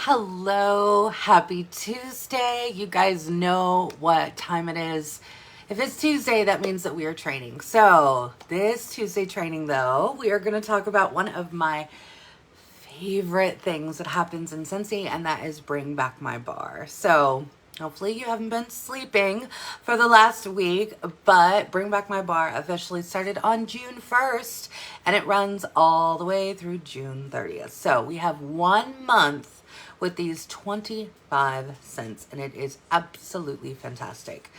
Hello, happy Tuesday. You guys know what time it is. If it's Tuesday, that means that we are training. So this Tuesday training though, we are going to talk about one of my favorite things that happens in Scentsy, and that is bring back my bar. So hopefully you haven't been sleeping for the last week, but Bring Back My Bar officially started on June 1st and it runs all the way through June 30th. So we have 1 month with these 25 scents, and it is absolutely fantastic.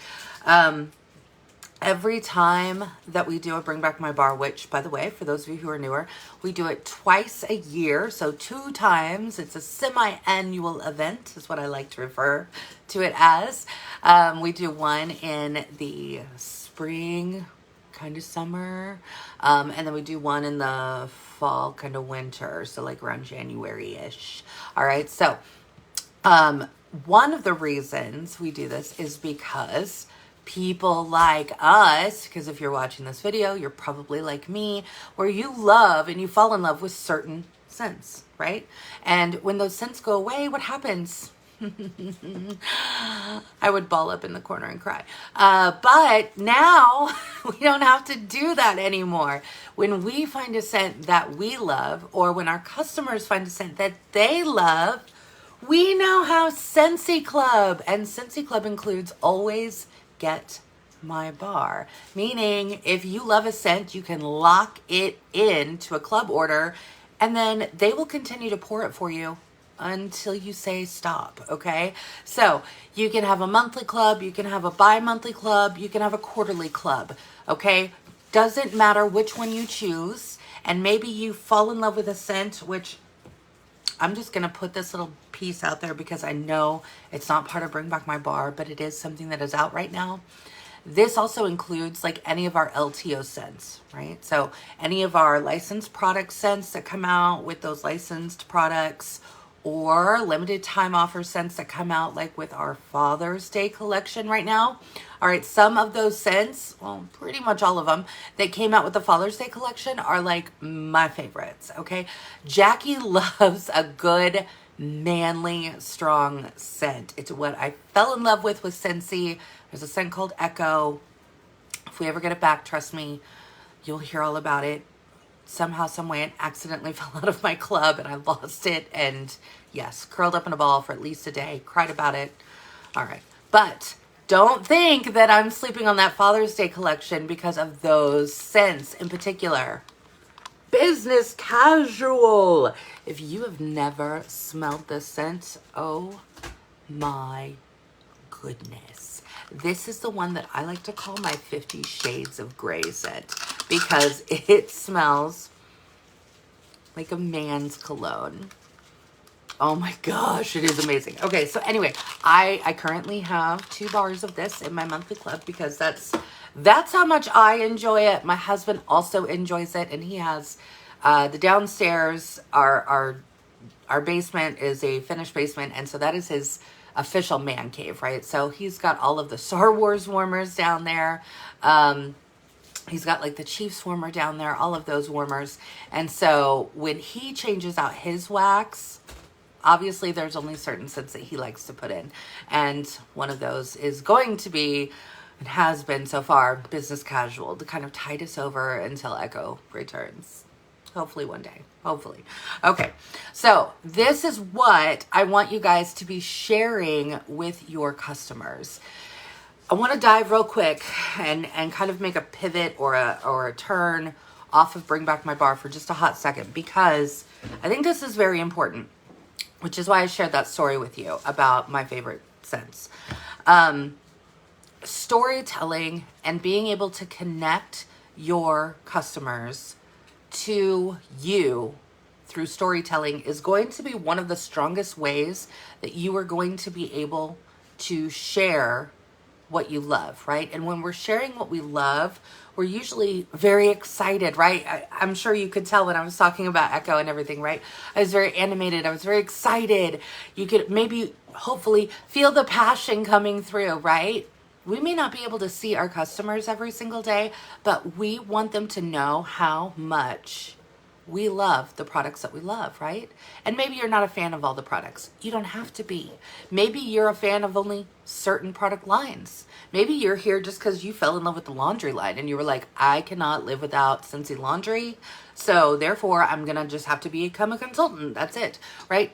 Every time that we do a Bring Back My Bar, which, by the way, for those of you who are newer, we do it twice a year, so 2 times. It's a semi-annual event, is what I like to refer to it as. We do one in the spring, kind of summer, and then we do one in the fall, kind of winter, so like around January-ish. All right, so one of the reasons we do this is because people like us, because if you're watching this video, you're probably like me, where you love and you fall in love with certain scents, right? And when those scents go away, what happens? I would ball up in the corner and cry. But now we don't have to do that anymore. When we find a scent that we love, or when our customers find a scent that they love, we now have Scentsy Club. And Scentsy Club includes always get my bar, meaning if you love a scent, you can lock it into a club order, and then they will continue to pour it for you until you say stop. Okay, so you can have a monthly club, you can have a bi-monthly club, you can have a quarterly club. Okay, doesn't matter which one you choose. And maybe you fall in love with a scent, which I'm just gonna put this little piece out there because I know it's not part of Bring Back My Bar, but it is something that is out right now. This also includes like any of our LTO scents, right? So any of our licensed product scents that come out with those licensed products, or limited time offer scents that come out like with our Father's Day collection right now. All right, some of those scents, well, pretty much all of them that came out with the Father's Day collection are like my favorites, okay? Jacqui loves a good, manly, strong scent. It's what I fell in love with Scentsy. There's a scent called Echo. If we ever get it back, trust me, you'll hear all about it. Somehow, some way, it accidentally fell out of my club and I lost it. And yes, curled up in a ball for at least a day, cried about it. All right. But don't think that I'm sleeping on that Father's Day collection because of those scents in particular. Business Casual. If you have never smelled this scent, oh my goodness. This is the one that I like to call my 50 Shades of Grey scent, because it smells like a man's cologne. Oh my gosh, it is amazing. Okay, so anyway, I currently have 2 bars of this in my monthly club because that's how much I enjoy it. My husband also enjoys it, and he has the downstairs, our basement is a finished basement, and so that is his official man cave, right? So he's got all of the Star Wars warmers down there. He's got like the Chiefs warmer down there, all of those warmers. And so when he changes out his wax, obviously there's only certain scents that he likes to put in. And one of those is going to be, and has been so far, Business Casual, to kind of tide us over until Echo returns. Hopefully one day. Hopefully. Okay. So this is what I want you guys to be sharing with your customers. I want to dive real quick and kind of make a pivot or a turn off of Bring Back My Bar for just a hot second, because I think this is very important, which is why I shared that story with you about my favorite scents. Storytelling and being able to connect your customers to you through storytelling is going to be one of the strongest ways that you are going to be able to share what you love, right? And when we're sharing what we love, we're usually very excited, right? I'm sure you could tell when I was talking about Echo and everything, right? I was very animated. I was very excited. You could maybe, hopefully, feel the passion coming through, right? We may not be able to see our customers every single day, but we want them to know how much we love the products that we love, right? And maybe you're not a fan of all the products. You don't have to be. Maybe you're a fan of only certain product lines. Maybe you're here just because you fell in love with the laundry line and you were like, I cannot live without Scentsy laundry. So therefore, I'm going to just have to become a consultant. That's it, right?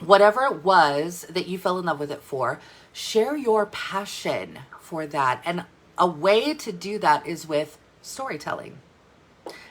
Whatever it was that you fell in love with it for, share your passion for that. And a way to do that is with storytelling.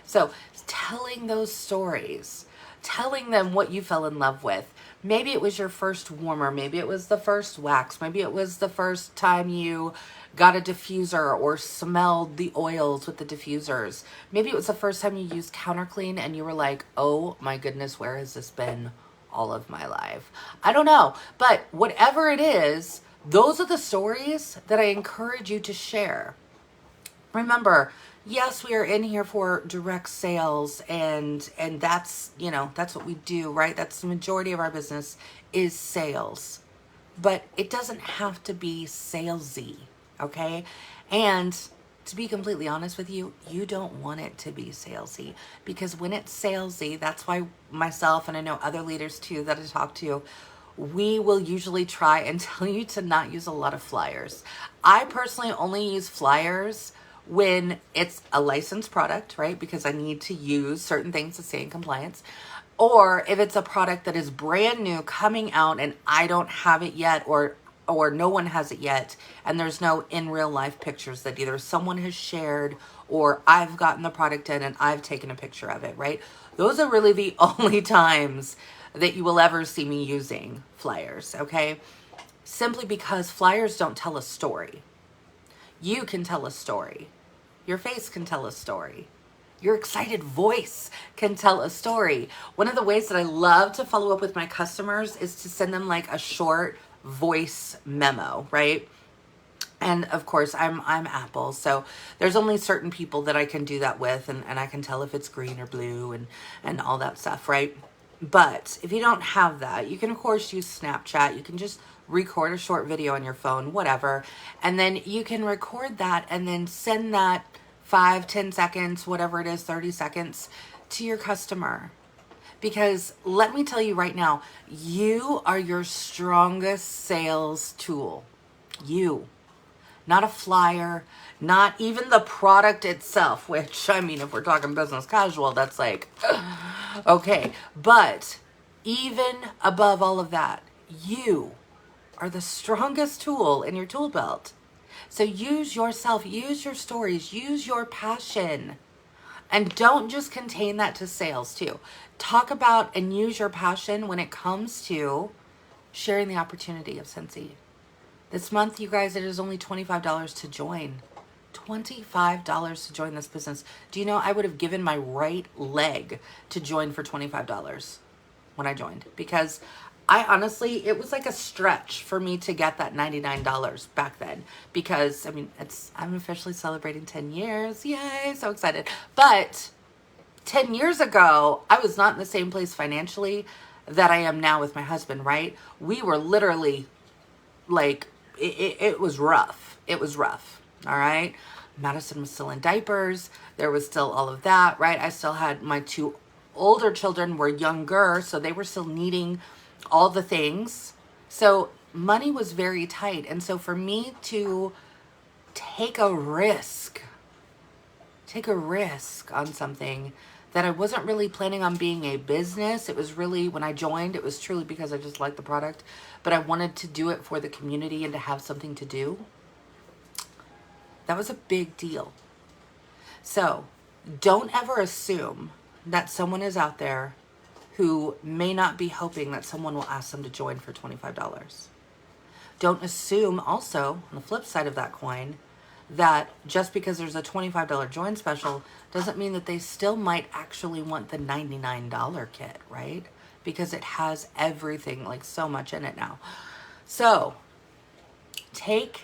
So telling those stories, telling them what you fell in love with. Maybe it was your first warmer. Maybe it was the first wax. Maybe it was the first time you got a diffuser or smelled the oils with the diffusers. Maybe it was the first time you used counter clean and you were like, oh my goodness, where has this been all of my life? I don't know. But whatever it is, those are the stories that I encourage you to share. Remember, yes, we are in here for direct sales and that's, you know, that's what we do, right? That's the majority of our business is sales. But it doesn't have to be salesy, okay? And to be completely honest with you, you don't want it to be salesy, because when it's salesy, that's why myself and I know other leaders too that I talk to, we will usually try and tell you to not use a lot of flyers. I personally only use flyers when it's a licensed product, right? Because I need to use certain things to stay in compliance. Or if it's a product that is brand new coming out and I don't have it yet, or no one has it yet, and there's no in real life pictures that either someone has shared or I've gotten the product in and I've taken a picture of it, right? Those are really the only times that you will ever see me using flyers, okay? Simply because flyers don't tell a story. You can tell a story. Your face can tell a story. Your excited voice can tell a story. One of the ways that I love to follow up with my customers is to send them like a short voice memo, right? And of course, I'm Apple, so there's only certain people that I can do that with, and I can tell if it's green or blue and all that stuff, right? But if you don't have that, you can of course use Snapchat. You can just record a short video on your phone, whatever, and then you can record that and then send that 5-10 seconds, whatever it is, 30 seconds to your customer. Because let me tell you right now, you are your strongest sales tool. You. Not a flyer, not even the product itself, which, I mean, if we're talking business casual, that's like, okay. But even above all of that, you are the strongest tool in your tool belt. So use yourself, use your stories, use your passion. And don't just contain that to sales too. Talk about and use your passion when it comes to sharing the opportunity of Scentsy. This month, you guys, it is only $25 to join. $25 to join this business. Do you know I would have given my right leg to join for $25 when I joined? Because I honestly, it was like a stretch for me to get that $99 back then. Because, I mean, I'm officially celebrating 10 years. Yay, so excited. But 10 years ago, I was not in the same place financially that I am now with my husband, right? We were literally like, it was rough. It was rough, all right? Madison was still in diapers. There was still all of that, right? I still had my two older children were younger, so they were still needing all the things. So money was very tight. And so for me to take a risk on something that I wasn't really planning on being a business. It was really, when I joined, it was truly because I just liked the product, but I wanted to do it for the community and to have something to do. That was a big deal. So don't ever assume that someone is out there who may not be hoping that someone will ask them to join for $25. Don't assume also, on the flip side of that coin, that just because there's a $25 join special doesn't mean that they still might actually want the $99 kit, right? Because it has everything, like so much in it now. So take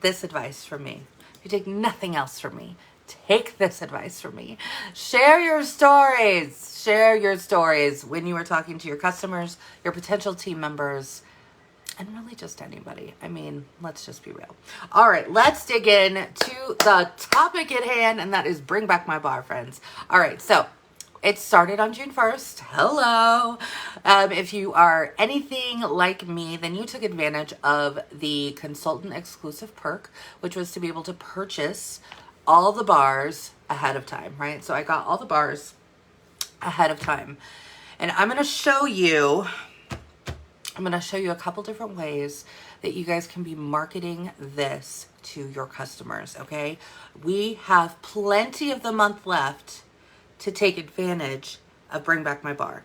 this advice from me. If you take nothing else from me, take this advice from me. Share your stories. Share your stories when you are talking to your customers, your potential team members, and really just anybody. I mean, let's just be real. All right, let's dig in to the topic at hand, and that is bring back my bar, friends. All right, so It started on June 1st. Hello. If you are anything like me, then you took advantage of the consultant exclusive perk, which was to be able to purchase all the bars ahead of time, right? So I got all the bars ahead of time. And I'm going to show you a couple different ways that you guys can be marketing this to your customers, okay? We have plenty of the month left to take advantage of Bring Back My Bar.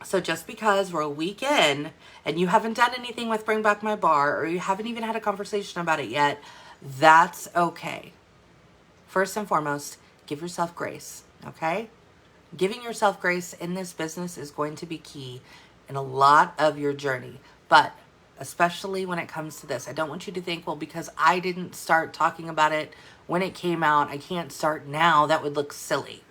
So just because we're a week in and you haven't done anything with Bring Back My Bar, or you haven't even had a conversation about it yet, that's okay. First and foremost, give yourself grace, okay? Giving yourself grace in this business is going to be key in a lot of your journey, but especially when it comes to this. I don't want you to think, well, because I didn't start talking about it when it came out, I can't start now. That would look silly.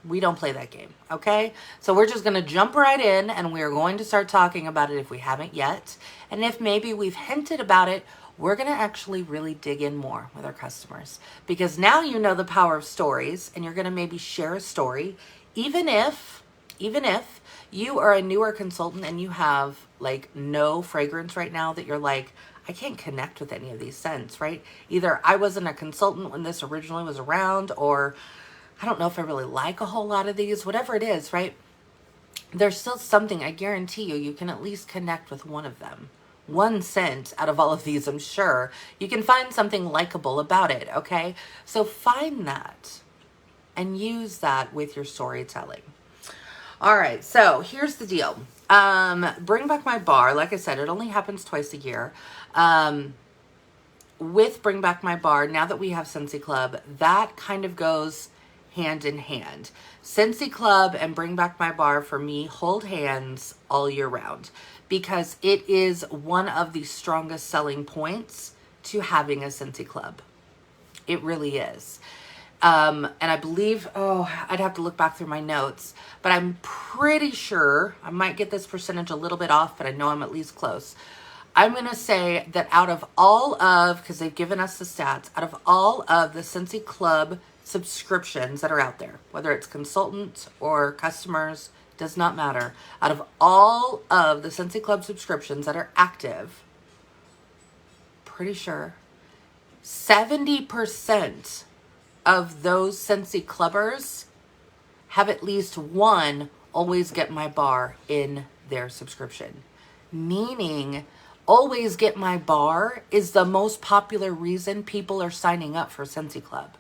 We don't play that game, okay? So we're just going to jump right in, and we're going to start talking about it if we haven't yet. And if maybe we've hinted about it, we're going to actually really dig in more with our customers, because now you know the power of stories, and you're going to maybe share a story, even if you are a newer consultant and you have like no fragrance right now that you're like, I can't connect with any of these scents, right? Either I wasn't a consultant when this originally was around, or I don't know if I really like a whole lot of these, whatever it is, right? There's still something, I guarantee you can at least connect with one of them. One scent out of all of these, I'm sure. You can find something likable about it, okay? So find that and use that with your storytelling. All right, so here's the deal. Bring Back My Bar, like I said, it only happens twice a year. With Bring Back My Bar, now that we have Scentsy Club, that kind of goes hand in hand. Scentsy Club and Bring Back My Bar for me hold hands all year round, because it is one of the strongest selling points to having a Scentsy Club. It really is. And I believe, I'd have to look back through my notes, but I'm pretty sure, I might get this percentage a little bit off, but I know I'm at least close. I'm going to say that out of all of, because they've given us the stats, out of all of the Scentsy Club subscriptions that are out there, whether it's consultants or customers, does not matter. Out of all of the Scentsy Club subscriptions that are active, pretty sure 70% of those Scentsy Clubbers have at least one Always Get My Bar in their subscription. Meaning, Always Get My Bar is the most popular reason people are signing up for Scentsy Club.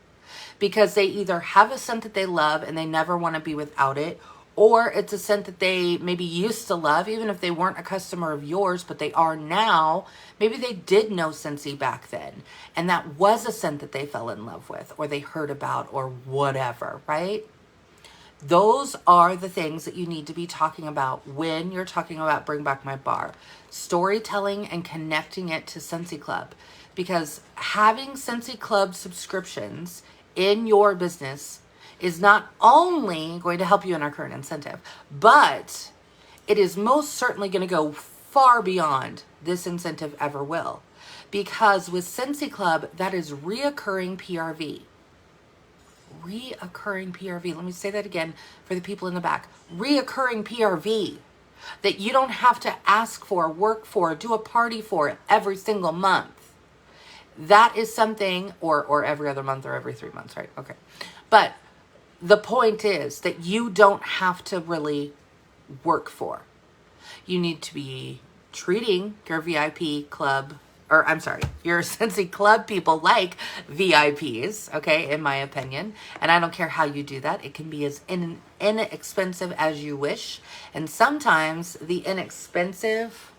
Because they either have a scent that they love and they never want to be without it, or it's a scent that they maybe used to love, even if they weren't a customer of yours, but they are now. Maybe they did know Scentsy back then, and that was a scent that they fell in love with, or they heard about, or whatever, right? Those are the things that you need to be talking about when you're talking about Bring Back My Bar. Storytelling and connecting it to Scentsy Club. Because having Scentsy Club subscriptions in your business is not only going to help you in our current incentive, but it is most certainly going to go far beyond this incentive ever will. Because with Scentsy Club, that is reoccurring PRV. Reoccurring PRV. Let me say that again for the people in the back. Reoccurring PRV that you don't have to ask for, work for, do a party for every single month. That is something, or every other month or every 3 months, right? Okay. But the point is that you don't have to really work for. You need to be treating your VIP club, or I'm sorry, your Scentsy Club people like VIPs, okay, in my opinion. And I don't care how you do that. It can be as inexpensive as you wish. And sometimes the inexpensive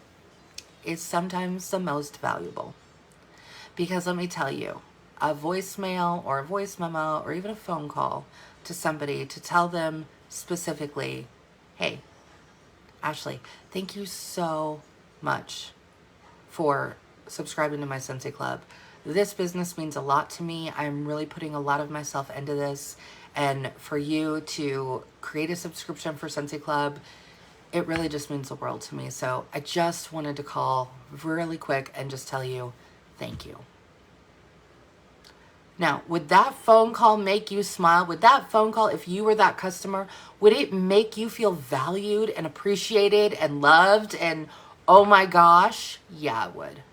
is sometimes the most valuable. Because let me tell you, a voicemail or a voice memo or even a phone call to somebody to tell them specifically, hey, Ashley, thank you so much for subscribing to my Scentsy Club. This business means a lot to me. I'm really putting a lot of myself into this. And for you to create a subscription for Scentsy Club, it really just means the world to me. So I just wanted to call really quick and just tell you, thank you. Now, would that phone call make you smile? Would that phone call, if you were that customer, would it make you feel valued and appreciated and loved? And oh my gosh, yeah, it would.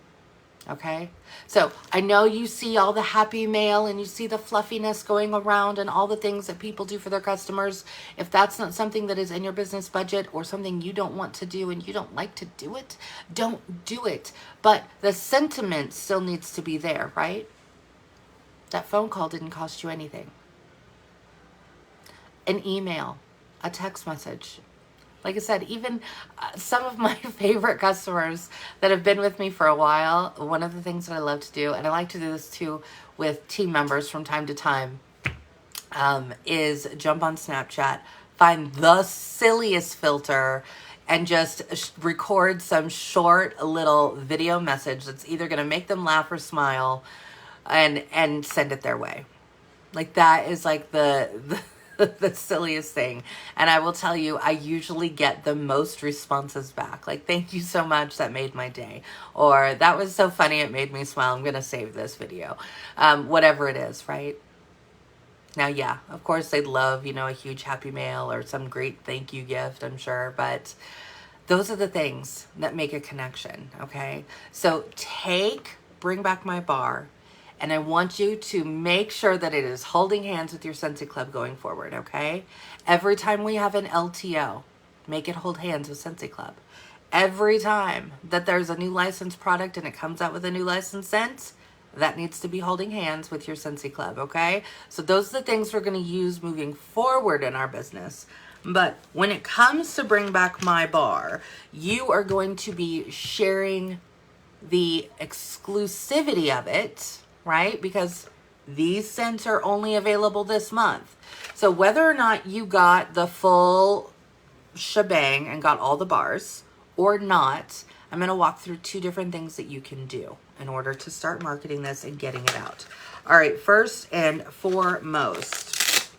Okay, so I know you see all the happy mail and you see the fluffiness going around and all the things that people do for their customers. If that's not something that is in your business budget or something you don't want to do and you don't like to do it, don't do it. But the sentiment still needs to be there, right? That phone call didn't cost you anything. An email, a text message. Like I said, even some of my favorite customers that have been with me for a while, one of the things that I love to do, and I like to do this too with team members from time to time, is jump on Snapchat, find the silliest filter, and just record some short little video message that's either going to make them laugh or smile, and send it their way. Like that is like the the silliest thing. And I will tell you, I usually get the most responses back. Like, thank you so much, that made my day. Or that was so funny, it made me smile, I'm gonna save this video. Whatever it is, right? Now, yeah, of course they'd love, you know, a huge happy mail or some great thank you gift, I'm sure. But those are the things that make a connection, okay? So bring back my bar. And I want you to make sure that it is holding hands with your Scentsy Club going forward, okay? Every time we have an LTO, make it hold hands with Scentsy Club. Every time that there's a new licensed product and it comes out with a new licensed scent, that needs to be holding hands with your Scentsy Club, okay? So those are the things we're going to use moving forward in our business. But when it comes to Bring Back My Bar, you are going to be sharing the exclusivity of it, right? Because these scents are only available this month. So whether or not you got the full shebang and got all the bars or not, I'm going to walk through two different things that you can do in order to start marketing this and getting it out. All right, first and foremost.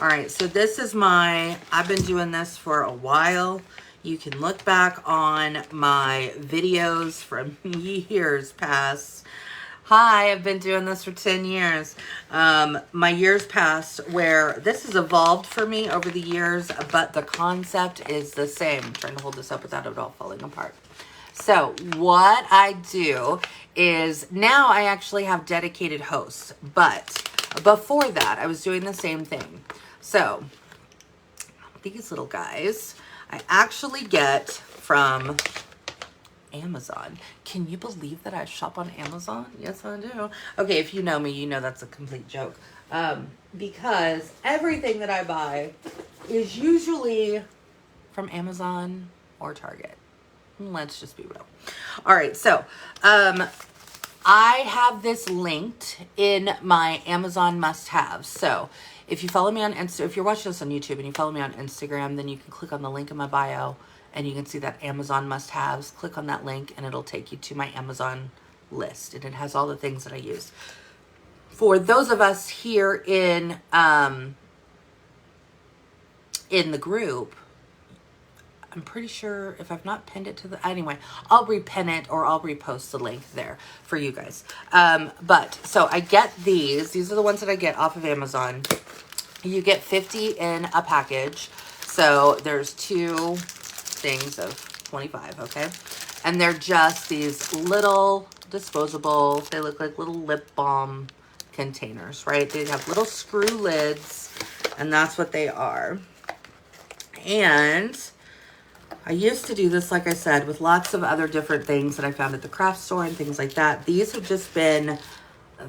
All right, so this is I've been doing this for a while. You can look back on my videos from years past. Hi, I've been doing this for 10 years. My years past where this has evolved for me over the years, but the concept is the same. I'm trying to hold this up without it all falling apart. So what I do is now I actually have dedicated hosts, but before that I was doing the same thing. So these little guys, I actually get from Amazon. Can you believe that I shop on Amazon? Yes, I do. Okay, if you know me, you know that's a complete joke. Because everything that I buy is usually from Amazon or Target. Let's just be real. All right, so I have this linked in my Amazon must-haves. So if you follow me on Insta, if you're watching this on YouTube and you follow me on Instagram, then you can click on the link in my bio and you can see that Amazon must-haves. Click on that link and it'll take you to my Amazon list. And it has all the things that I use. For those of us here in the group, I'm pretty sure if I've not pinned it to the, anyway, I'll repin it or I'll repost the link there for you guys. But so I get these are the ones that I get off of Amazon. You get 50 in a package. So there's 2 things of 25, okay? And they're just these little disposable, they look like little lip balm containers, right? They have little screw lids and that's what they are. And I used to do this, like I said, with lots of other different things that I found at the craft store and things like that. These have just been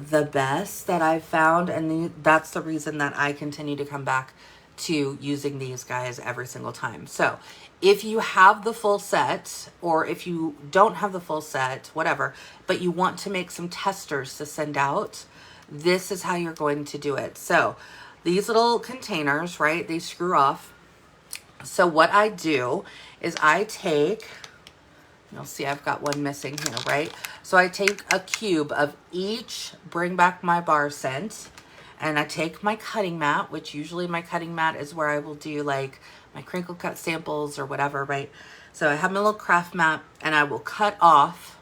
the best that I've found, and that's the reason that I continue to come back to using these guys every single time. So if you have the full set, or if you don't have the full set, whatever, but you want to make some testers to send out, this is how you're going to do it. So these little containers, right, they screw off. So what I do is I take, you'll see I've got one missing here, right? So I take a cube of each Bring Back My Bar scent, and I take my cutting mat, which usually my cutting mat is where I will do like my crinkle cut samples or whatever, right? So I have my little craft mat and I will cut off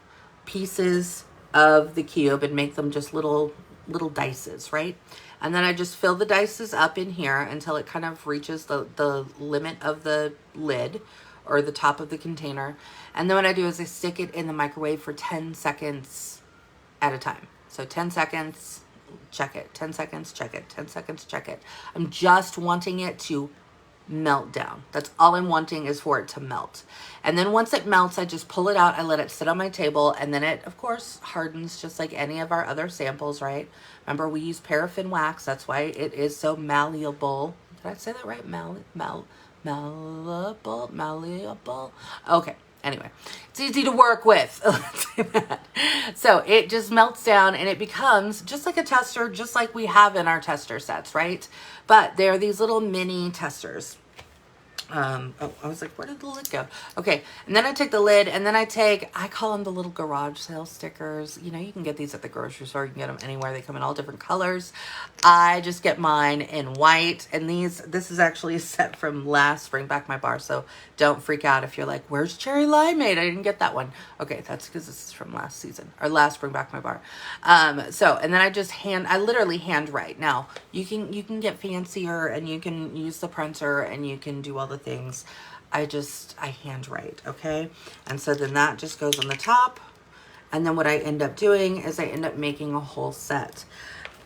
pieces of the cube and make them just little little dices, right? And then I just fill the dices up in here until it kind of reaches the limit of the lid or the top of the container. And then what I do is I stick it in the microwave for 10 seconds at a time. So 10 seconds, check it, 10 seconds, check it, 10 seconds, check it. I'm just wanting it to melt down. That's all I'm wanting, is for it to melt. And then once it melts, I just pull it out, I let it sit on my table, and then it, of course, hardens just like any of our other samples, right? Remember, we use paraffin wax. That's why it is so malleable. Did I say that right? Malleable? Okay. Anyway, it's easy to work with. Let's say that. So it just melts down and it becomes just like a tester, just like we have in our tester sets, right? But they're these little mini testers. Oh, I was like, where did the lid go? Okay, and then I take the lid, and then I call them the little garage sale stickers. You know, you can get these at the grocery store. You can get them anywhere. They come in all different colors. I just get mine in white, and this is actually a set from last Bring Back My Bar, so don't freak out if you're like, where's Cherry Limeade? I didn't get that one. Okay, that's because this is from last season, or last Bring Back My Bar. So, and then I literally hand write. Now, you can get fancier, and you can use the printer, and you can do all the things. I hand write, okay? And so then that just goes on the top. And then what I end up doing is I end up making a whole set.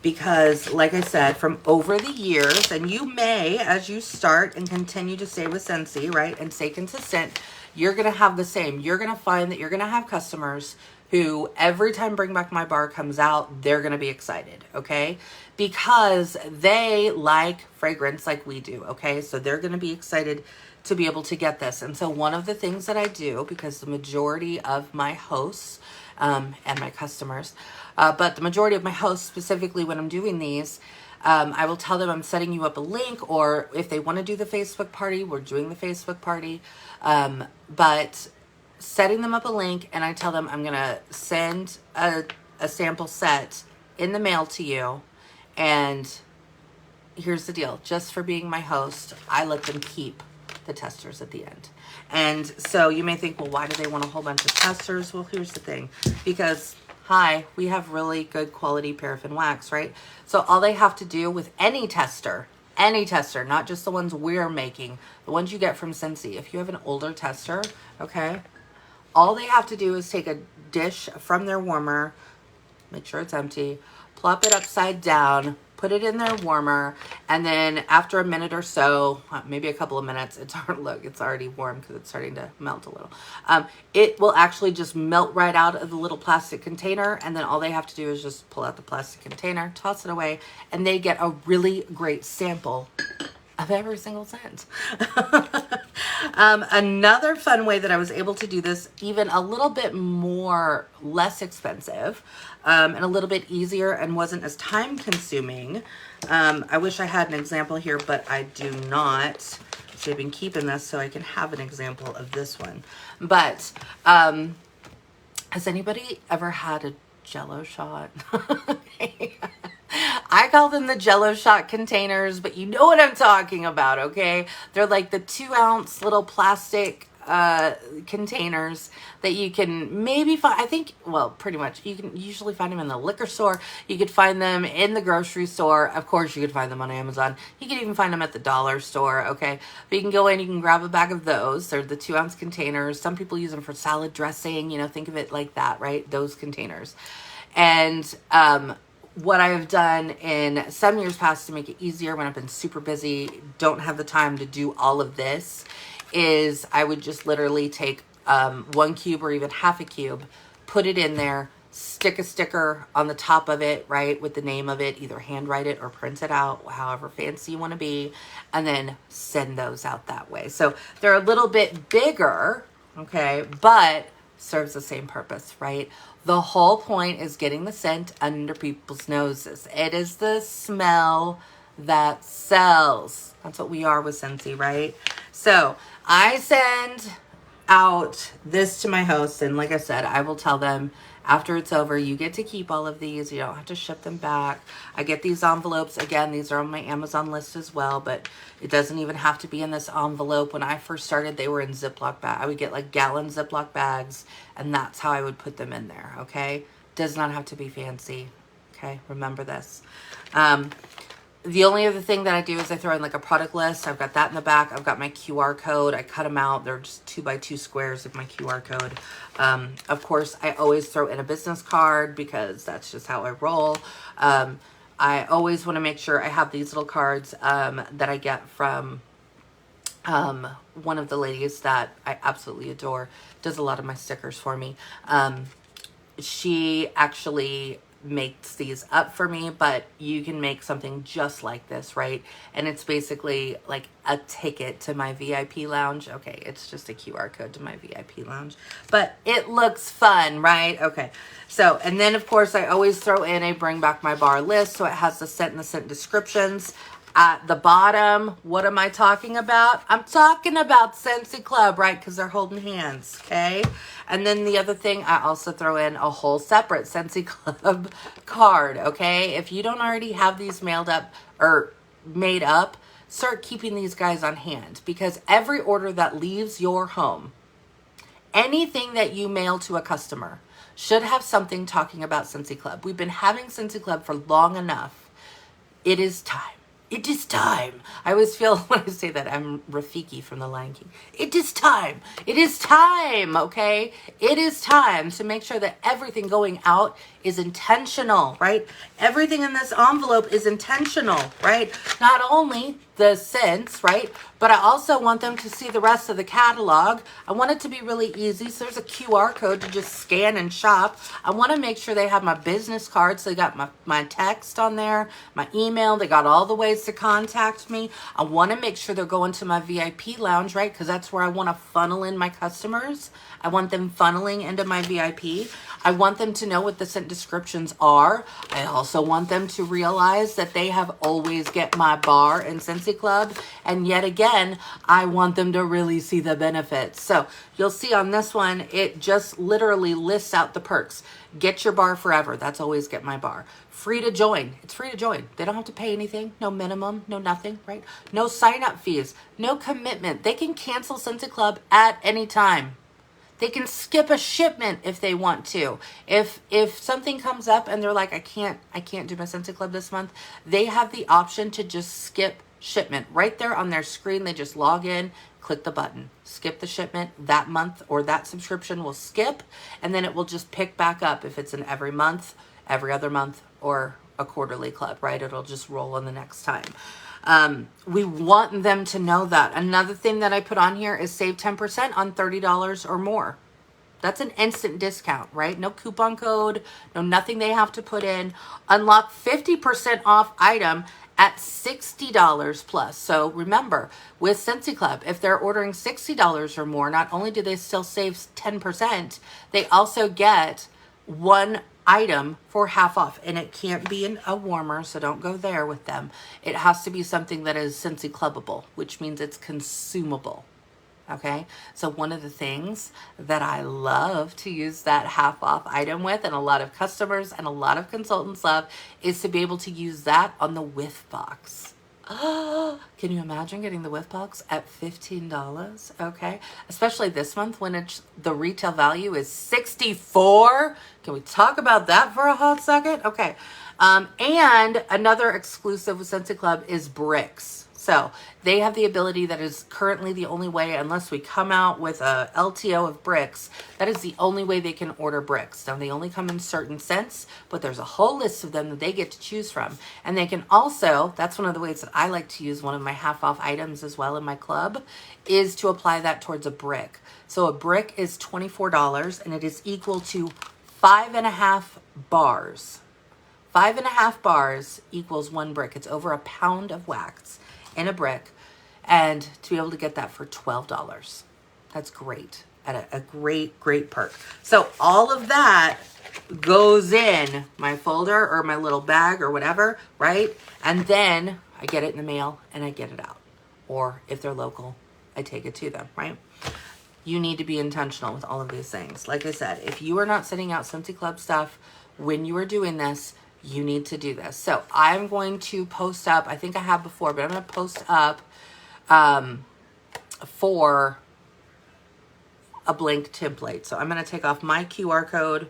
Because, like I said, from over the years, and you may, as you start and continue to stay with Scentsy, right, and stay consistent, you're going to have the same. You're going to find that you're going to have customers who every time Bring Back My Bar comes out, they're going to be excited, okay? Because they like fragrance like we do, okay? So they're going to be excited to be able to get this. And so one of the things that I do, because the majority of my hosts and my customers, but the majority of my hosts specifically when I'm doing these, I will tell them I'm setting you up a link, or if they want to do the Facebook party, we're doing the Facebook party. But setting them up a link, and I tell them I'm going to send a sample set in the mail to you. And here's the deal. Just for being my host, I let them keep the testers at the end. And so you may think, well, why do they want a whole bunch of testers? Well, here's the thing. Because, hi, we have really good quality paraffin wax, right? So all they have to do with any tester, not just the ones we're making, the ones you get from Scentsy. If you have an older tester, okay, all they have to do is take a dish from their warmer, make sure it's empty, plop it upside down, put it in their warmer, and then after a minute or so, maybe a couple of minutes, it's already warm because it's starting to melt a little. It will actually just melt right out of the little plastic container, and then all they have to do is just pull out the plastic container, toss it away, and they get a really great sample of every single scent. Another fun way that I was able to do this, even a little bit less expensive, and a little bit easier and wasn't as time consuming. I wish I had an example here, but I do not. So I've been keeping this so I can have an example of this one. But has anybody ever had a Jello shot? I call them the Jello shot containers, but you know what I'm talking about, okay? They're like the 2-ounce little plastic containers that you can maybe find, I think, well, pretty much. You can usually find them in the liquor store. You could find them in the grocery store. Of course, you could find them on Amazon. You could even find them at the dollar store, okay? But you can go in, you can grab a bag of those. They're the 2-ounce containers. Some people use them for salad dressing, you know, think of it like that, right? Those containers. And what I have done in some years past to make it easier when I've been super busy, don't have the time to do all of this, is I would just literally take 1 cube or even half a cube, put it in there, stick a sticker on the top of it, right, with the name of it, either handwrite it or print it out, however fancy you want to be, and then send those out that way. So they're a little bit bigger, okay, but serves the same purpose, right? The whole point is getting the scent under people's noses. It is the smell that sells. That's what we are with Scentsy, right? So I send out this to my hosts, and like I said, I will tell them after it's over, you get to keep all of these. You don't have to ship them back. I get these envelopes. Again, these are on my Amazon list as well, but it doesn't even have to be in this envelope. When I first started, they were in Ziploc bags. I would get like gallon Ziploc bags, and that's how I would put them in there, okay? Does not have to be fancy. Okay, remember this. The only other thing that I do is I throw in like a product list. I've got that in the back. I've got my QR code. I cut them out. They're just 2x2 squares of my QR code. Of course, I always throw in a business card because that's just how I roll. I always want to make sure I have these little cards that I get from one of the ladies that I absolutely adore. Does a lot of my stickers for me. She actually makes these up for me, but you can make something just like this, right? And it's basically like a ticket to my VIP lounge. Okay, it's just a QR code to my VIP lounge, but it looks fun, right? Okay, so, and then of course I always throw in a bring back my bar list, so it has the scent and the scent descriptions. At the bottom, what am I talking about? I'm talking about Scentsy Club, right? Because they're holding hands, okay? And then the other thing, I also throw in a whole separate Scentsy Club card, okay? If you don't already have these mailed up or made up, start keeping these guys on hand, because every order that leaves your home, anything that you mail to a customer should have something talking about Scentsy Club. We've been having Scentsy Club for long enough. It is time. It is time. I always feel when I say that I'm Rafiki from The Lion King. It is time. It is time, okay? It is time to make sure that everything going out is intentional, right? Everything in this envelope is intentional, right? Not only the scents, right? But I also want them to see the rest of the catalog. I want it to be really easy. So there's a QR code to just scan and shop. I want to make sure they have my business card. So they got my text on there, my email. They got all the ways to contact me. I want to make sure they're going to my VIP lounge, right? Because that's where I want to funnel in my customers. I want them funneling into my VIP. I want them to know what the scent descriptions are. I also want them to realize that they have always get my bar in Scentsy Club. And yet again, I want them to really see the benefits. So you'll see on this one, it just literally lists out the perks. Get your bar forever. That's always get my bar. Free to join. It's free to join. They don't have to pay anything. No minimum, no nothing, right? No sign-up fees, no commitment. They can cancel Scentsy Club at any time. They can skip a shipment if they want to. If something comes up and they're like, I can't do my Scentsy Club this month, they have the option to just skip shipment. Right there on their screen, they just log in, click the button, skip the shipment. That month or that subscription will skip, and then it will just pick back up if it's an every month, every other month, or a quarterly club, right? It'll just roll on the next time. We want them to know that. Another thing that I put on here is save 10% on $30 or more. That's an instant discount, right? No coupon code, no nothing they have to put in. Unlock 50% off item at $60 plus. So remember, with Scentsy Club, if they're ordering $60 or more, not only do they still save 10%, they also get one item for half off. And it can't be a warmer, so don't go there with them. It has to be something that is Scentsy Clubbable, which means it's consumable. Okay, so one of the things that I love to use that half off item with, and a lot of customers and a lot of consultants love, is to be able to use that on the whiff box. Oh, can you imagine getting the whiff box at $15? Okay, especially this month when the retail value is $64. Can we talk about that for a hot second? Okay, and another exclusive with Scentsy Club is bricks. So they have the ability, that is currently the only way, unless we come out with a LTO of bricks, that is the only way they can order bricks. Now they only come in certain scents, but there's a whole list of them that they get to choose from. And they can also, that's one of the ways that I like to use one of my half off items as well in my club, is to apply that towards a brick. So a brick is $24 and it is equal to 5.5 bars. 5.5 bars equals 1 brick. It's over a pound of wax in a brick, and to be able to get that for $12, that's great. At a great perk. So all of that goes in my folder or my little bag or whatever, right? And then I get it in the mail and I get it out, or if they're local, I take it to them, right? You need to be intentional with all of these things. Like I said, if you are not sending out Scentsy Club stuff when you are doing this, you need to do this. So I'm going to post up, I think I have before, but I'm going to post up for a blank template. So I'm going to take off my QR code.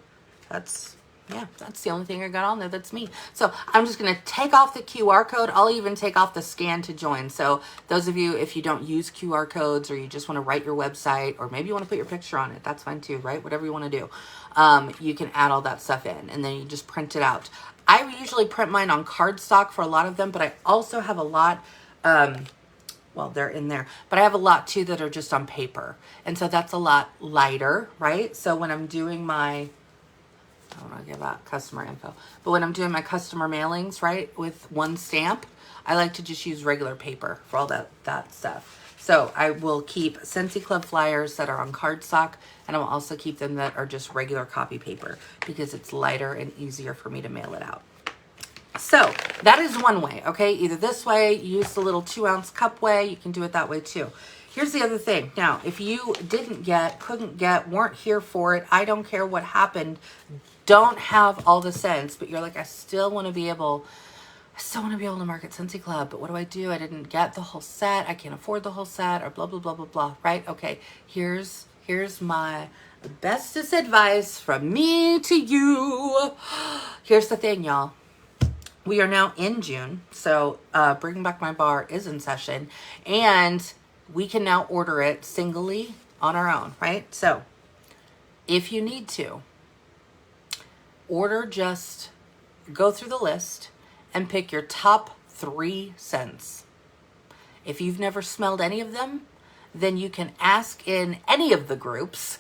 That's Yeah, that's the only thing I got on there. That's me. So I'm just going to take off the QR code. I'll even take off the scan to join. So those of you, if you don't use QR codes or you just want to write your website, or maybe you want to put your picture on it, that's fine too, right? Whatever you want to do. You can add all that stuff in and then you just print it out. I usually print mine on cardstock for a lot of them, but I also have a lot, well, they're in there, but I have a lot too that are just on paper. And so that's a lot lighter, right? So when I'm doing my, I don't want to give out customer info, but when I'm doing my customer mailings, right, with one stamp, I like to just use regular paper for all that stuff. So I will keep Scentsy Club flyers that are on cardstock, and I will also keep them that are just regular copy paper because it's lighter and easier for me to mail it out. So that is one way, okay? Either this way, use the little 2-ounce cup way, you can do it that way too. Here's the other thing. Now, if you didn't get, couldn't get, weren't here for it, I don't care what happened, don't have all the scents, but you're like, I still want to be able to market Scentsy Club, but what do? I didn't get the whole set, I can't afford the whole set, or blah, blah, blah, blah, blah, right? Okay, here's my bestest advice from me to you. Here's the thing, y'all. We are now in June, so Bring Back My Bar is in session, and we can now order it singly on our own, right? So if you need to, just go through the list and pick your top 3 scents. If you've never smelled any of them, then you can ask in any of the groups,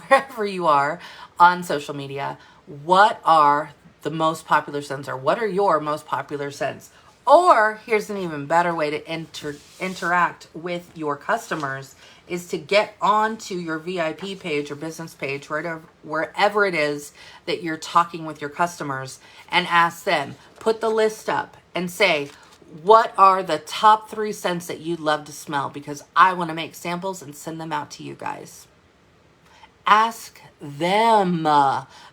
wherever you are on social media, what are the most popular scents, or what are your most popular scents? Or here's an even better way to interact with your customers is to get onto your VIP page or business page, wherever it is that you're talking with your customers, and ask them, put the list up and say, what are the top 3 scents that you'd love to smell? Because I want to make samples and send them out to you guys. Ask them.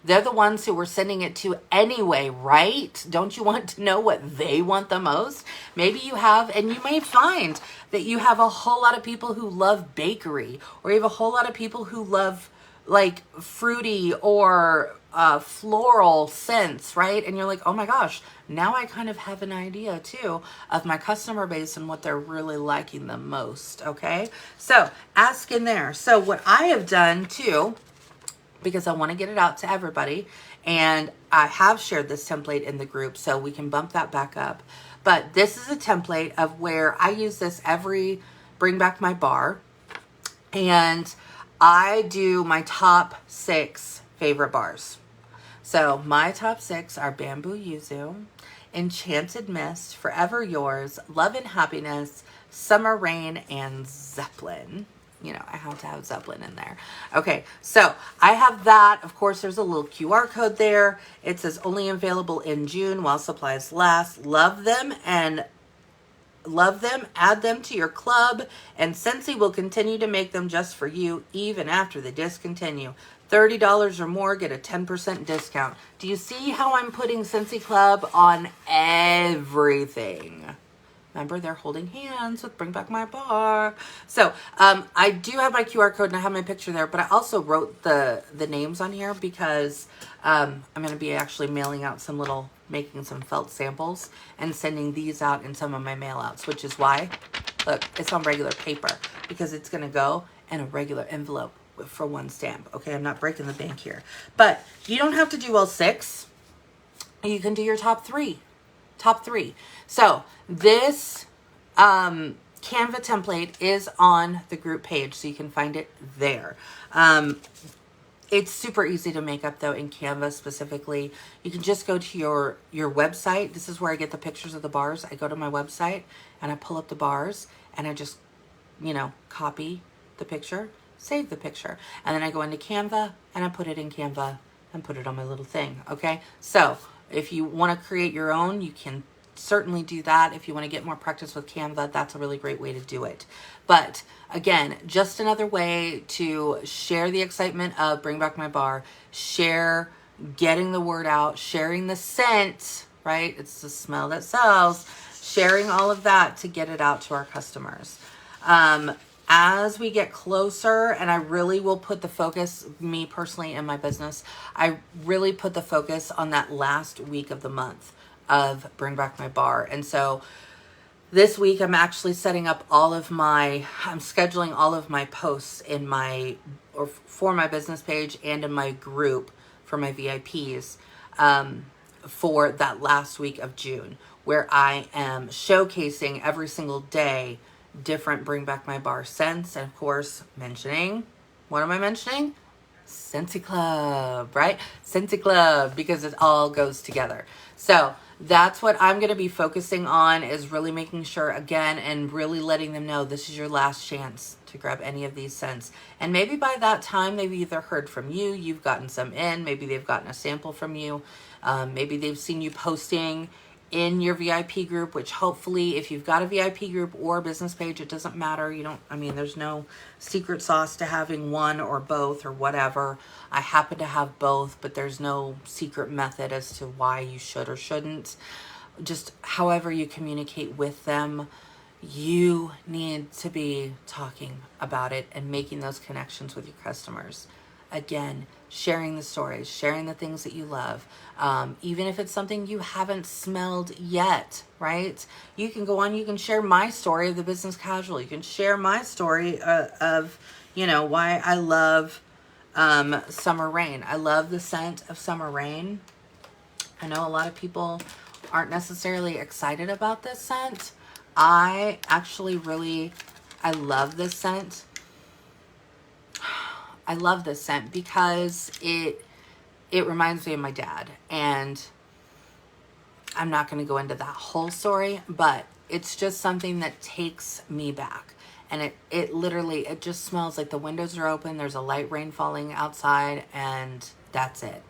They're the ones who we're sending it to anyway, right? Don't you want to know what they want the most? Maybe you have, and you may find that you have a whole lot of people who love bakery, or you have a whole lot of people who love like fruity or floral scents, right? And you're like, oh my gosh, now I kind of have an idea too of my customer base and what they're really liking the most, okay? So ask in there. So what I have done too, because I want to get it out to everybody, and I have shared this template in the group, so we can bump that back up. But this is a template of where I use this every Bring Back My Bar, and I do my top 6 favorite bars. So my top 6 are Bamboo Yuzu, Enchanted Mist, Forever Yours, Love and Happiness, Summer Rain, and Zeppelin. You know, I have to have Zeppelin in there. Okay, so I have that. Of course, there's a little QR code there. It says only available in June while supplies last. Love them, add them to your club, and Scentsy will continue to make them just for you even after they discontinue. $30 or more, get a 10% discount. Do you see how I'm putting Scentsy Club on everything? Remember, they're holding hands with Bring Back My Bar. So I do have my QR code and I have my picture there, but I also wrote the names on here because I'm going to be actually mailing out making some felt samples and sending these out in some of my mail outs, which is why, look, it's on regular paper because it's going to go in a regular envelope for one stamp. Okay, I'm not breaking the bank here. But you don't have to do all 6. You can do your top 3. So this Canva template is on the group page, so you can find it there. It's super easy to make up though in Canva specifically. You can just go to your website. This is where I get the pictures of the bars. I go to my website and I pull up the bars and I just, copy the picture, save the picture, and then I go into Canva and I put it in Canva and put it on my little thing. Okay, so if you want to create your own, you can certainly do that. If you want to get more practice with Canva, that's a really great way to do it. But again, just another way to share the excitement of Bring Back My Bar, share getting the word out, sharing the scent, right? It's the smell that sells, sharing all of that to get it out to our customers. as we get closer, and I really will put the focus, me personally in my business, I really put the focus on that last week of the month of Bring Back My Bar. And so this week I'm actually setting up I'm scheduling all of my posts in for my business page and in my group for my VIPs for that last week of June, where I am showcasing every single day different Bring Back My Bar scents. And of course, what am I mentioning? Scentsy Club, right? Scentsy Club, because it all goes together. So that's what I'm going to be focusing on, is really making sure, again, and really letting them know this is your last chance to grab any of these scents. And maybe by that time, they've either heard from you, you've gotten some in, maybe they've gotten a sample from you, maybe they've seen you posting in your VIP group, which hopefully, if you've got a VIP group or a business page, it doesn't matter. There's no secret sauce to having one or both or whatever. I happen to have both, but there's no secret method as to why you should or shouldn't. Just however you communicate with them, you need to be talking about it and making those connections with your customers. Again, sharing the stories, sharing the things that you love. Even if it's something you haven't smelled yet, right? You can go on, you can share my story of the business casual. You can share my story of why I love Summer Rain. I love the scent of Summer Rain. I know a lot of people aren't necessarily excited about this scent. I love this scent. I love this scent because it reminds me of my dad. And I'm not going to go into that whole story, but it's just something that takes me back. And it literally just smells like the windows are open, there's a light rain falling outside, and that's it.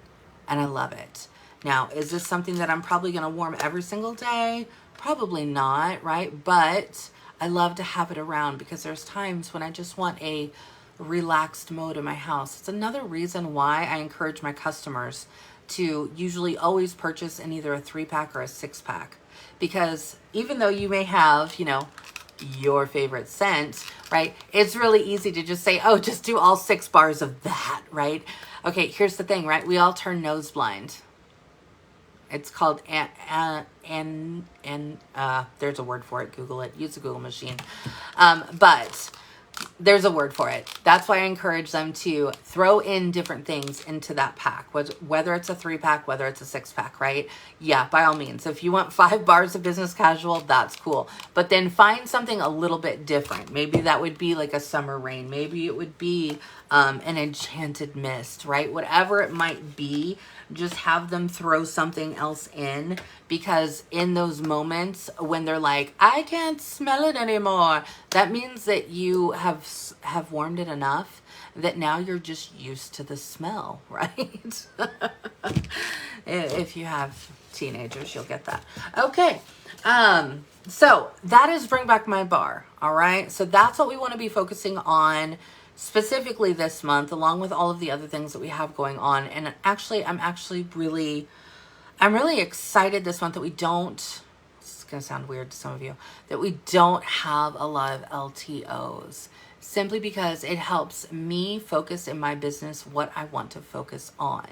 And I love it. Now, is this something that I'm probably going to warm every single day? Probably not, right? But I love to have it around because there's times when I just want a relaxed mode in my house. It's another reason why I encourage my customers to usually always purchase in either a 3-pack or a 6-pack. Because even though you may have, your favorite scent, right? It's really easy to just say, oh, just do all 6 bars of that, right? Okay, here's the thing, right? We all turn nose blind. It's called, there's a word for it. Google it. Use the Google machine. But there's a word for it. That's why I encourage them to throw in different things into that pack, whether it's a 3-pack, whether it's a 6-pack, right? Yeah, by all means. If you want 5 bars of business casual, that's cool. But then find something a little bit different. Maybe that would be like a Summer Rain. Maybe it would be an Enchanted Mist, right? Whatever it might be, just have them throw something else in, because in those moments when they're like, I can't smell it anymore, that means that you have warmed it enough that now you're just used to the smell, right? If you have teenagers, you'll get that. Okay. So that is Bring Back My Bar. All right. So that's what we want to be focusing on specifically this month, along with all of the other things that we have going on. And actually, I'm really excited this month that we don't, it's going to sound weird to some of you, that we don't have a lot of LTOs, simply because it helps me focus in my business what I want to focus on.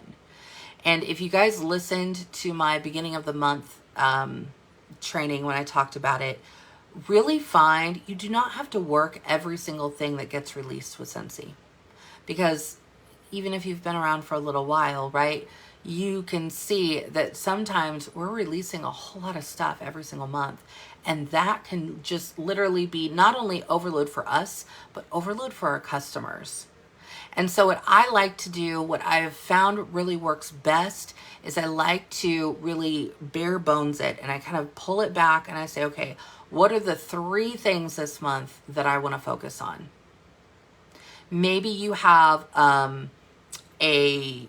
And if you guys listened to my beginning of the month training when I talked about it, really find you do not have to work every single thing that gets released with Scentsy. Because even if you've been around for a little while, right, you can see that sometimes we're releasing a whole lot of stuff every single month. And that can just literally be not only overload for us, but overload for our customers. And so what I like to do, what I've found really works best, is I like to really bare bones it, and I kind of pull it back and I say, okay, what are the 3 things this month that I want to focus on? Maybe you have a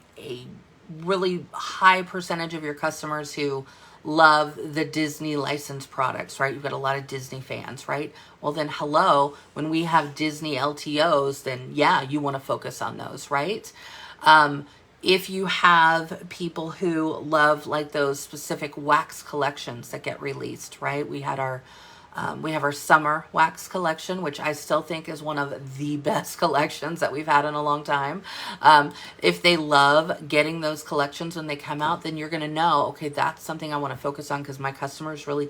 really high percentage of your customers who love the Disney licensed products, right? You've got a lot of Disney fans, right? Well, then hello, when we have Disney LTOs, then yeah, you want to focus on those, right? If you have people who love like those specific wax collections that get released, right? We had our We have our summer wax collection, which I still think is one of the best collections that we've had in a long time. If they love getting those collections when they come out, then you're going to know, okay, that's something I want to focus on because my customers really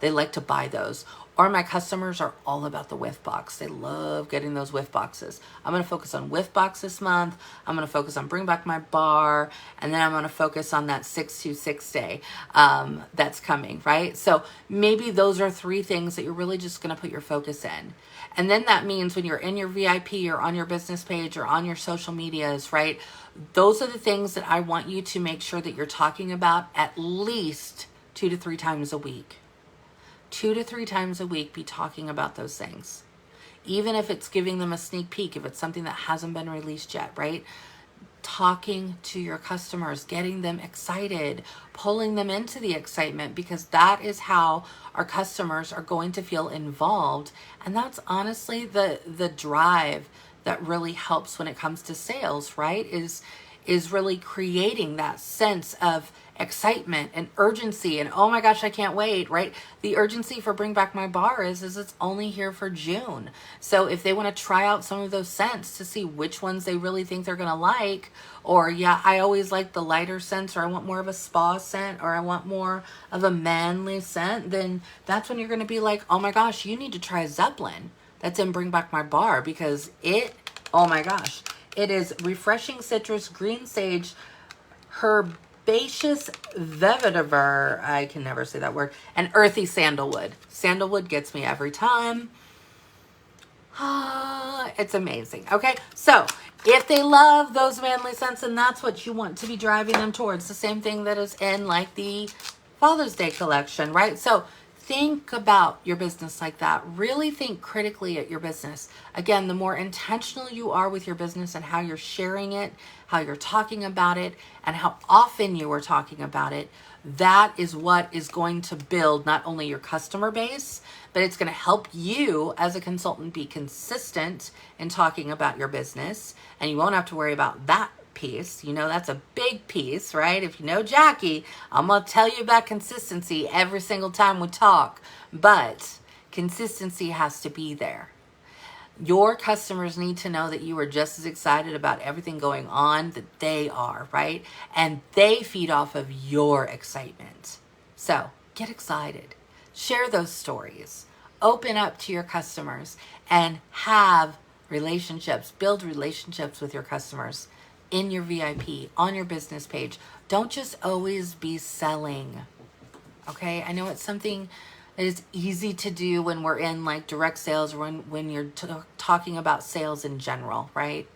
they like to buy those. Or my customers are all about the whiff box. They love getting those whiff boxes. I'm going to focus on whiff box this month. I'm going to focus on bring back my bar. And then I'm going to focus on that 626 day that's coming, right? So maybe those are 3 things that you're really just going to put your focus in. And then that means when you're in your VIP or on your business page or on your social medias, right? Those are the things that I want you to make sure that you're talking about at least 2 to 3 times a week. 2 to 3 times a week, be talking about those things. Even if it's giving them a sneak peek, if it's something that hasn't been released yet, right? Talking to your customers, getting them excited, pulling them into the excitement, because that is how our customers are going to feel involved. And that's honestly the drive that really helps when it comes to sales, right? Is really creating that sense of excitement and urgency and oh my gosh, I can't wait, right? The urgency for Bring Back My Bar is it's only here for June. So if they want to try out some of those scents to see which ones they really think they're going to like, or yeah, I always like the lighter scents, or I want more of a spa scent, or I want more of a manly scent, then that's when you're going to be like, oh my gosh, you need to try Zeppelin that's in Bring Back My Bar, because oh my gosh, it is refreshing citrus, green sage, herbaceous vetiver, I can never say that word, and earthy sandalwood. Sandalwood gets me every time. It's amazing. Okay, so if they love those manly scents, and that's what you want to be driving them towards, the same thing that is in like the Father's Day collection, right? So think about your business like that. Really think critically at your business. Again, the more intentional you are with your business and how you're sharing it, how you're talking about it, and how often you are talking about it, that is what is going to build not only your customer base, but it's going to help you as a consultant be consistent in talking about your business. And you won't have to worry about that piece. You know, that's a big piece, right? If you know Jacqui, I'm going to tell you about consistency every single time we talk, but consistency has to be there. Your customers need to know that you are just as excited about everything going on that they are, right? And they feed off of your excitement. So get excited, share those stories, open up to your customers, and have relationships, build relationships with your customers in your VIP, on your business page. Don't just always be selling, okay? I know it's something that is easy to do when we're in like direct sales, or when you're talking about sales in general, right?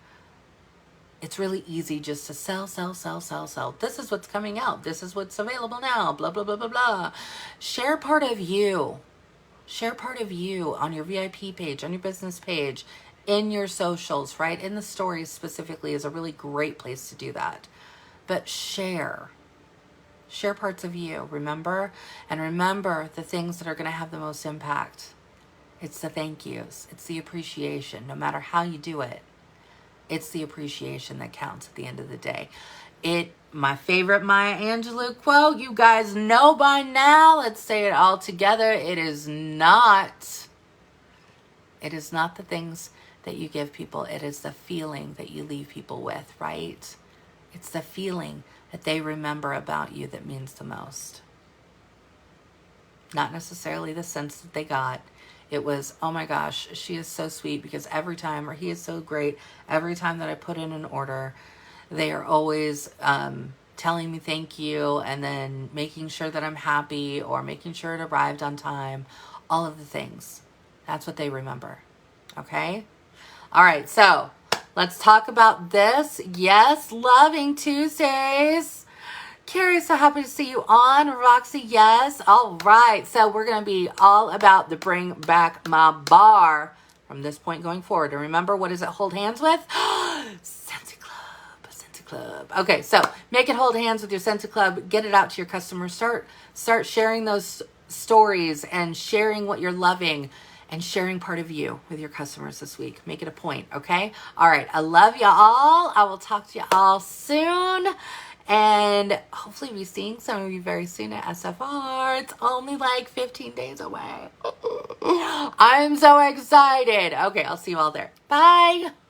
It's really easy just to sell. This is what's coming out. This is what's available now, blah, blah, blah, blah, blah. Share part of you. Share part of you on your VIP page, on your business page, in your socials, right? In the stories specifically is a really great place to do that. But share parts of you, remember? And remember the things that are going to have the most impact. It's the thank yous. It's the appreciation. No matter how you do it, it's the appreciation that counts at the end of the day. My favorite Maya Angelou quote, you guys know by now. Let's say it all together. It is not the things that you give people. It is the feeling that you leave people with, right? It's the feeling that they remember about you that means the most. Not necessarily the sense that they got. It was, oh my gosh, she is so sweet because every time, or he is so great, every time that I put in an order, they are always telling me thank you, and then making sure that I'm happy, or making sure it arrived on time. All of the things. That's what they remember. Okay? All right, so let's talk about this. Yes, Loving Tuesdays. Carrie, so happy to see you on. Roxy, yes. All right, so we're going to be all about the Bring Back My Bar from this point going forward. And remember, what does it hold hands with? Scentsy Club, Scentsy Club. Okay, so make it hold hands with your Scentsy Club. Get it out to your customers. Start sharing those stories and sharing what you're loving, and sharing part of you with your customers this week. Make it a point, okay? All right, I love you all. I will talk to you all soon. And hopefully be seeing some of you very soon at SFR. It's only like 15 days away. I'm so excited. Okay, I'll see you all there. Bye.